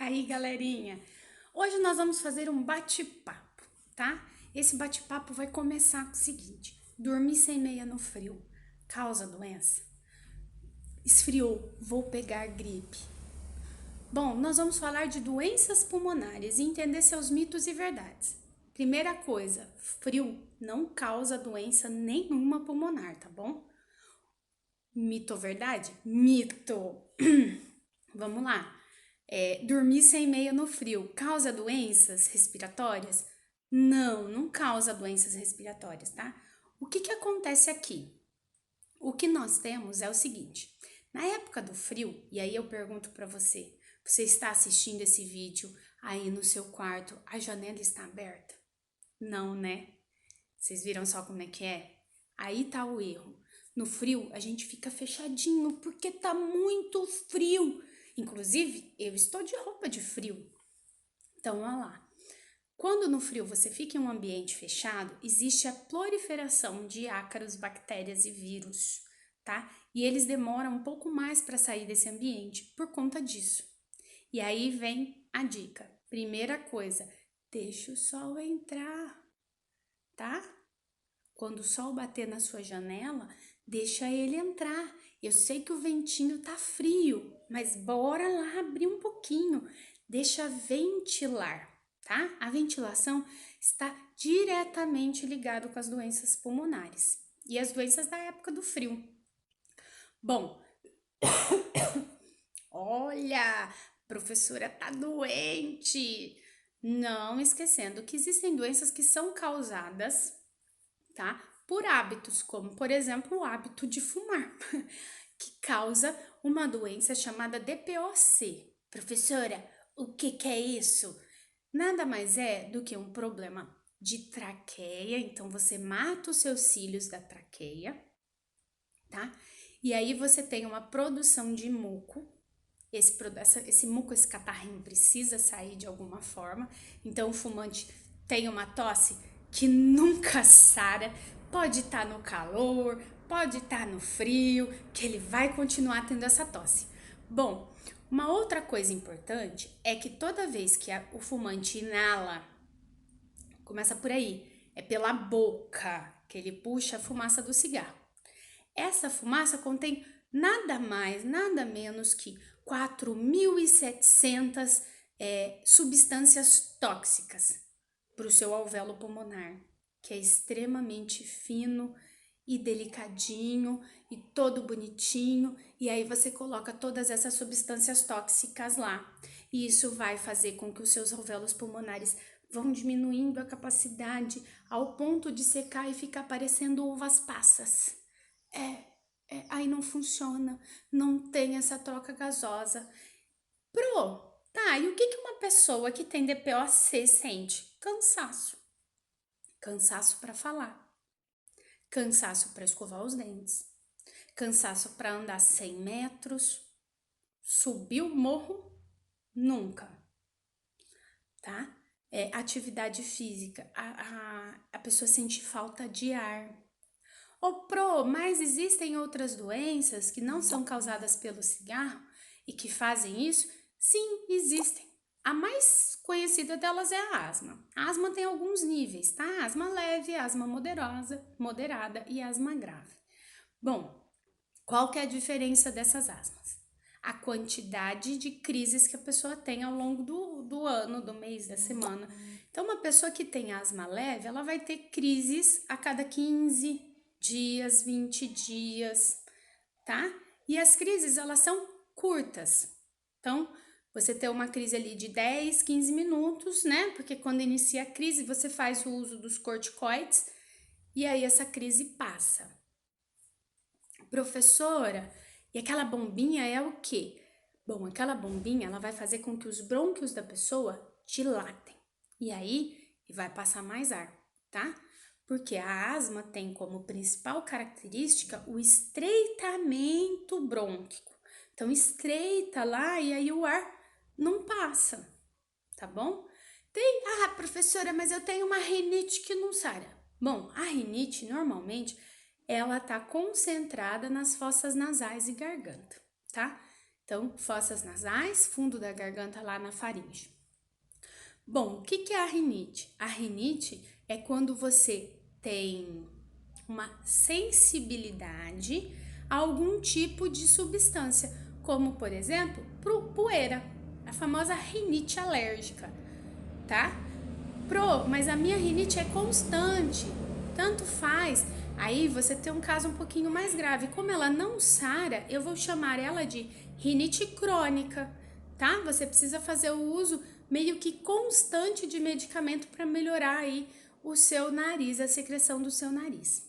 Aí, galerinha, hoje nós vamos fazer um bate-papo, tá? Esse bate-papo vai começar com o seguinte: dormir sem meia no frio causa doença? Esfriou, vou pegar gripe. Bom, nós vamos falar de doenças pulmonares e entender seus mitos e verdades. Primeira coisa, frio não causa doença nenhuma pulmonar, tá bom? Mito ou verdade? Mito! Vamos lá. Dormir sem meia no frio causa doenças respiratórias? Não, não causa doenças respiratórias, tá? O que acontece aqui? O que nós temos é o seguinte: na época do frio, e aí eu pergunto para você, você está assistindo esse vídeo aí no seu quarto, a janela está aberta? Não, né? Vocês viram só como é que é? Aí tá o erro. No frio, a gente fica fechadinho porque tá muito frio. Inclusive, eu estou de roupa de frio. Então, olha lá. Quando no frio você fica em um ambiente fechado, existe a proliferação de ácaros, bactérias e vírus, tá? E eles demoram um pouco mais para sair desse ambiente por conta disso. E aí vem a dica. Primeira coisa, deixa o sol entrar, tá? Quando o sol bater na sua janela, deixa ele entrar. Eu sei que o ventinho tá frio, mas bora lá abrir um pouquinho. Deixa ventilar, tá? A ventilação está diretamente ligado com as doenças pulmonares e as doenças da época do frio. Bom, olha, professora tá doente. Não esquecendo que existem doenças que são causadas, tá? Por hábitos, como por exemplo o hábito de fumar, que causa uma doença chamada DPOC. Professora, o que é isso? Nada mais é do que um problema de traqueia, então você mata os seus cílios da traqueia, tá? E aí você tem uma produção de muco. Esse muco, esse catarrinho precisa sair de alguma forma. Então o fumante tem uma tosse que nunca sara. Pode estar no calor, pode estar no frio, que ele vai continuar tendo essa tosse. Bom, uma outra coisa importante é que toda vez que o fumante inala, começa por aí, é pela boca que ele puxa a fumaça do cigarro. Essa fumaça contém nada mais, nada menos que 4.700 substâncias tóxicas para o seu alvéolo pulmonar, que é extremamente fino e delicadinho e todo bonitinho, e aí você coloca todas essas substâncias tóxicas lá. E isso vai fazer com que os seus alvéolos pulmonares vão diminuindo a capacidade ao ponto de secar e ficar parecendo uvas passas. Aí não funciona, não tem essa troca gasosa. Tá, e o que uma pessoa que tem DPOC sente? Cansaço. Cansaço para falar, cansaço para escovar os dentes, cansaço para andar 100 metros, subir o morro, nunca, tá? Atividade física, a pessoa sente falta de ar. Mas existem outras doenças que não são causadas pelo cigarro e que fazem isso? Sim, existem. A mais conhecida delas é a asma. A asma tem alguns níveis, tá? Asma leve, asma moderada e asma grave. Bom, qual que é a diferença dessas asmas? A quantidade de crises que a pessoa tem ao longo do ano, do mês, da semana. Então, uma pessoa que tem asma leve, ela vai ter crises a cada 15 dias, 20 dias, tá? E as crises, elas são curtas. Então, você tem uma crise ali de 10, 15 minutos, né? Porque quando inicia a crise, você faz o uso dos corticoides e aí essa crise passa. Professora, e aquela bombinha é o quê? Bom, aquela bombinha, ela vai fazer com que os brônquios da pessoa dilatem. E aí, vai passar mais ar, tá? Porque a asma tem como principal característica o estreitamento brônquico. Então, estreita lá e aí o ar não passa, tá bom? Professora, mas eu tenho uma rinite que não sara. Bom, a rinite, normalmente, ela tá concentrada nas fossas nasais e garganta, tá? Então, fossas nasais, fundo da garganta lá na faringe. Bom, o que é a rinite? A rinite é quando você tem uma sensibilidade a algum tipo de substância, como por exemplo, poeira, a famosa rinite alérgica, tá? Mas a minha rinite é constante, tanto faz. Aí você tem um caso um pouquinho mais grave. Como ela não sara, eu vou chamar ela de rinite crônica, tá? Você precisa fazer o uso meio que constante de medicamento para melhorar aí o seu nariz, a secreção do seu nariz.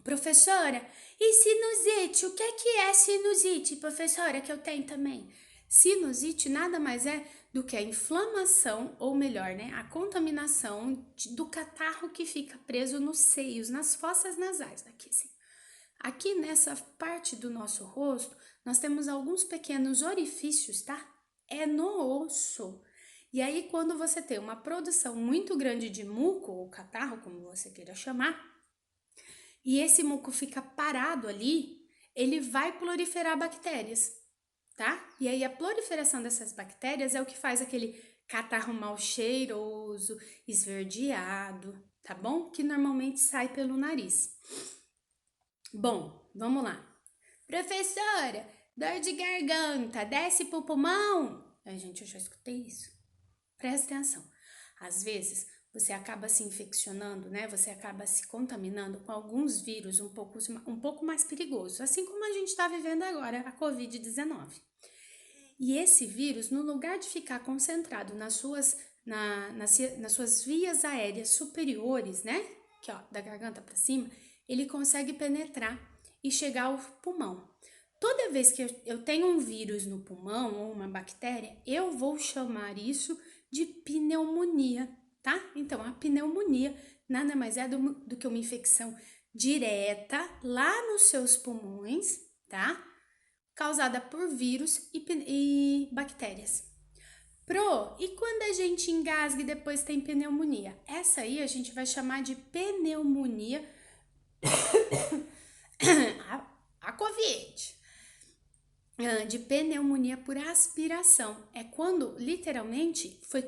Professora, e sinusite? O que é sinusite, professora, que eu tenho também? Sinusite nada mais é do que a inflamação, ou melhor, né, a contaminação do catarro que fica preso nos seios, nas fossas nasais, aqui sim. Aqui nessa parte do nosso rosto, nós temos alguns pequenos orifícios, tá? É no osso. E aí, quando você tem uma produção muito grande de muco, ou catarro, como você queira chamar, e esse muco fica parado ali, ele vai proliferar bactérias, tá? E aí a proliferação dessas bactérias é o que faz aquele catarro mal cheiroso, esverdeado, tá bom? Que normalmente sai pelo nariz. Bom, vamos lá. Professora, dor de garganta, desce pro pulmão? Ai, gente, eu já escutei isso. Presta atenção. Às vezes, você acaba se infeccionando, né? Você acaba se contaminando com alguns vírus um pouco mais perigosos, assim como a gente está vivendo agora, a Covid-19. E esse vírus, no lugar de ficar concentrado nas suas vias aéreas superiores, né? Que ó, da garganta para cima, ele consegue penetrar e chegar ao pulmão. Toda vez que eu tenho um vírus no pulmão ou uma bactéria, eu vou chamar isso de pneumonia, tá? Então, a pneumonia nada mais é do que uma infecção direta lá nos seus pulmões, tá? Causada por vírus e bactérias. E quando a gente engasga e depois tem pneumonia? Essa aí a gente vai chamar de pneumonia a Covid. De pneumonia por aspiração. É quando literalmente foi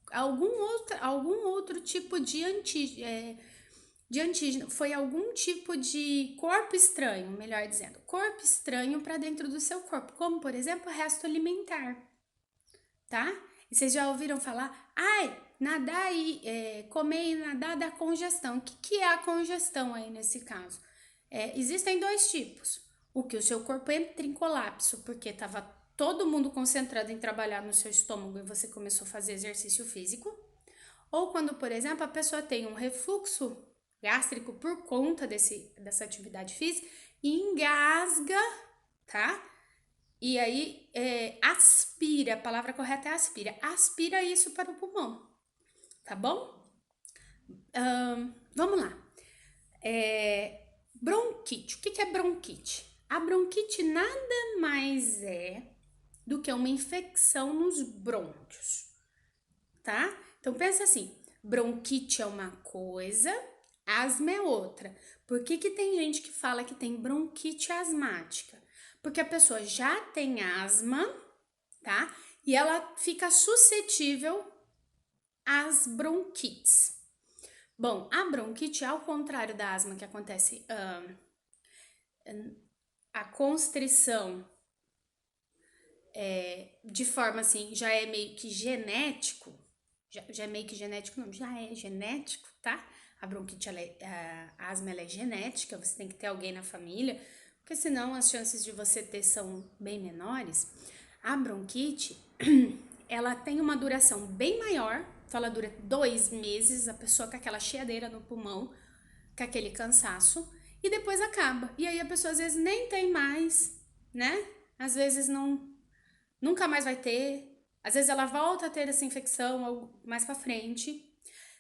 algum outro tipo de antígeno, foi algum tipo de corpo estranho, melhor dizendo, corpo estranho para dentro do seu corpo, como por exemplo, resto alimentar, tá? E vocês já ouviram falar, nadar e comer e nadar dá congestão. O que é a congestão aí nesse caso? Existem dois tipos. O que o seu corpo entra em colapso porque estava todo mundo concentrado em trabalhar no seu estômago e você começou a fazer exercício físico. Ou quando, por exemplo, a pessoa tem um refluxo gástrico por conta dessa atividade física e engasga, tá? E aí aspira, a palavra correta é aspira isso para o pulmão, tá bom? Vamos lá. Bronquite, o que é bronquite? A bronquite nada mais é do que uma infecção nos brônquios, tá? Então pensa assim, bronquite é uma coisa, asma é outra. Por que tem gente que fala que tem bronquite asmática? Porque a pessoa já tem asma, tá? E ela fica suscetível às bronquites. Bom, a bronquite, ao contrário da asma que acontece a constrição de forma assim, já é meio que genético, já é meio que genético, não, já é genético, tá? A bronquite, a asma, ela é genética, você tem que ter alguém na família, porque senão as chances de você ter são bem menores. A bronquite, ela tem uma duração bem maior, então ela dura 2 meses, a pessoa com aquela cheadeira no pulmão, com aquele cansaço, e depois acaba. E aí a pessoa às vezes nem tem mais, né? Às vezes nunca mais vai ter. Às vezes ela volta a ter essa infecção mais para frente.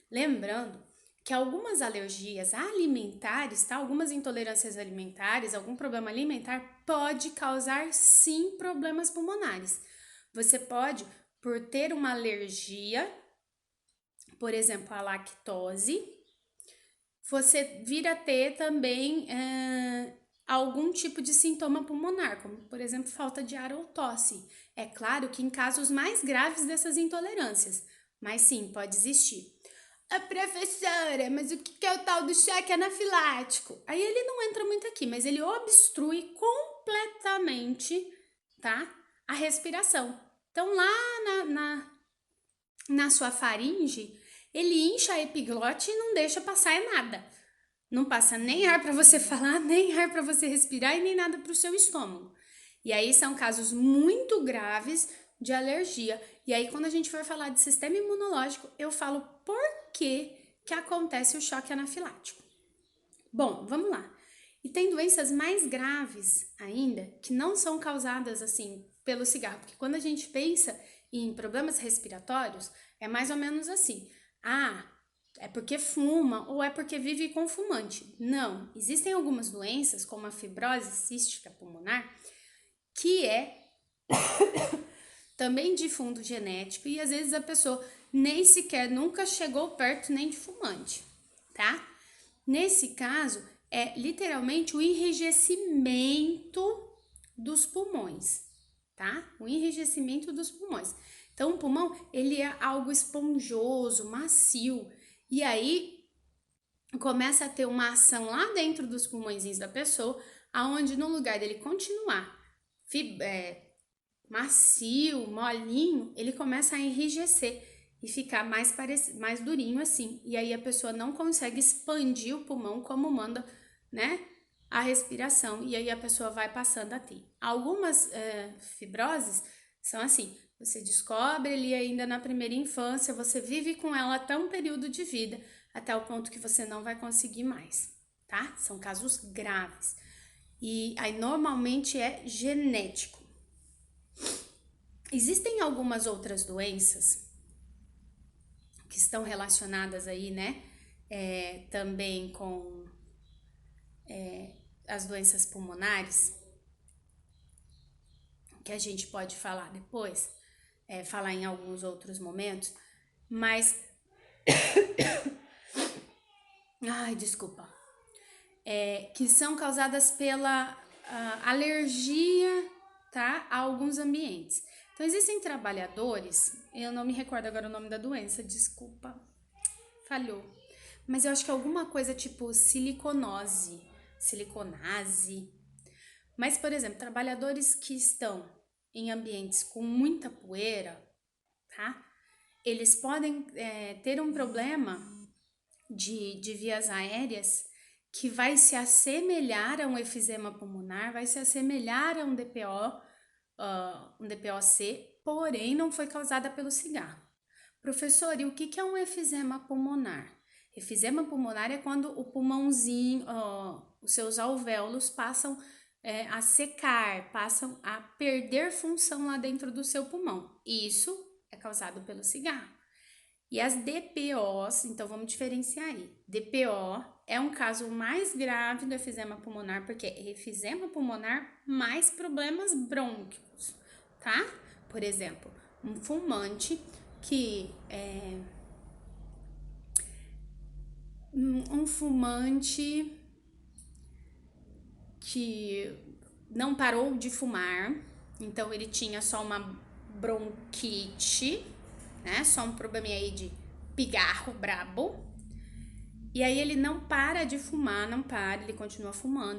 Lembrando que algumas alergias alimentares, tá? Algumas intolerâncias alimentares, algum problema alimentar pode causar sim problemas pulmonares. Você pode, por ter uma alergia, por exemplo, à lactose, você vir a ter também algum tipo de sintoma pulmonar, como, por exemplo, falta de ar ou tosse. É claro que em casos mais graves dessas intolerâncias, mas sim, pode existir. A professora, mas o que é o tal do choque anafilático? Aí ele não entra muito aqui, mas ele obstrui completamente, tá? A respiração. Então, lá na sua faringe, ele incha a epiglote e não deixa passar nada. Não passa nem ar para você falar, nem ar para você respirar e nem nada para o seu estômago. E aí são casos muito graves de alergia. E aí quando a gente for falar de sistema imunológico, eu falo por que acontece o choque anafilático. Bom, vamos lá. E tem doenças mais graves ainda que não são causadas assim pelo cigarro, porque quando a gente pensa em problemas respiratórios, é mais ou menos assim. Ah, é porque fuma ou é porque vive com fumante. Não, existem algumas doenças, como a fibrose cística pulmonar, que é também de fundo genético e às vezes a pessoa nem sequer nunca chegou perto nem de fumante, tá? Nesse caso, é literalmente o enrijecimento dos pulmões, tá? O enrijecimento dos pulmões. Então, o pulmão, ele é algo esponjoso, macio, e aí começa a ter uma ação lá dentro dos pulmõezinhos da pessoa, aonde no lugar dele continuar macio, molinho, ele começa a enrijecer e ficar mais durinho assim. E aí a pessoa não consegue expandir o pulmão como manda, né, a respiração. E aí a pessoa vai passando a ter. Algumas fibroses são assim, você descobre ali ainda na primeira infância, você vive com ela até um período de vida, até o ponto que você não vai conseguir mais, tá? São casos graves. E aí normalmente é genético. Existem algumas outras doenças que estão relacionadas aí, né? Também com as doenças pulmonares, que a gente pode falar depois, falar em alguns outros momentos, mas. Ai, desculpa. Que são causadas pela alergia, tá? A alguns ambientes. Então, existem trabalhadores, eu não me recordo agora o nome da doença, desculpa, falhou. Mas eu acho que é alguma coisa tipo siliconose, siliconase. Mas, por exemplo, trabalhadores que estão em ambientes com muita poeira, tá? Eles podem ter um problema de vias aéreas que vai se assemelhar a um efizema pulmonar, vai se assemelhar a um DPO, um DPOC, porém não foi causada pelo cigarro. Professor, e o que é um efizema pulmonar? Efizema pulmonar é quando o pulmãozinho, os seus alvéolos passam a secar, passam a perder função lá dentro do seu pulmão. Isso é causado pelo cigarro. E as DPOs, então vamos diferenciar aí. DPO é um caso mais grave do efizema pulmonar, porque é efizema pulmonar mais problemas brônquicos, tá? Por exemplo, um fumante que não parou de fumar, então ele tinha só uma bronquite, né? Só um probleminha aí de pigarro brabo. E aí ele não para de fumar, não para, ele continua fumando.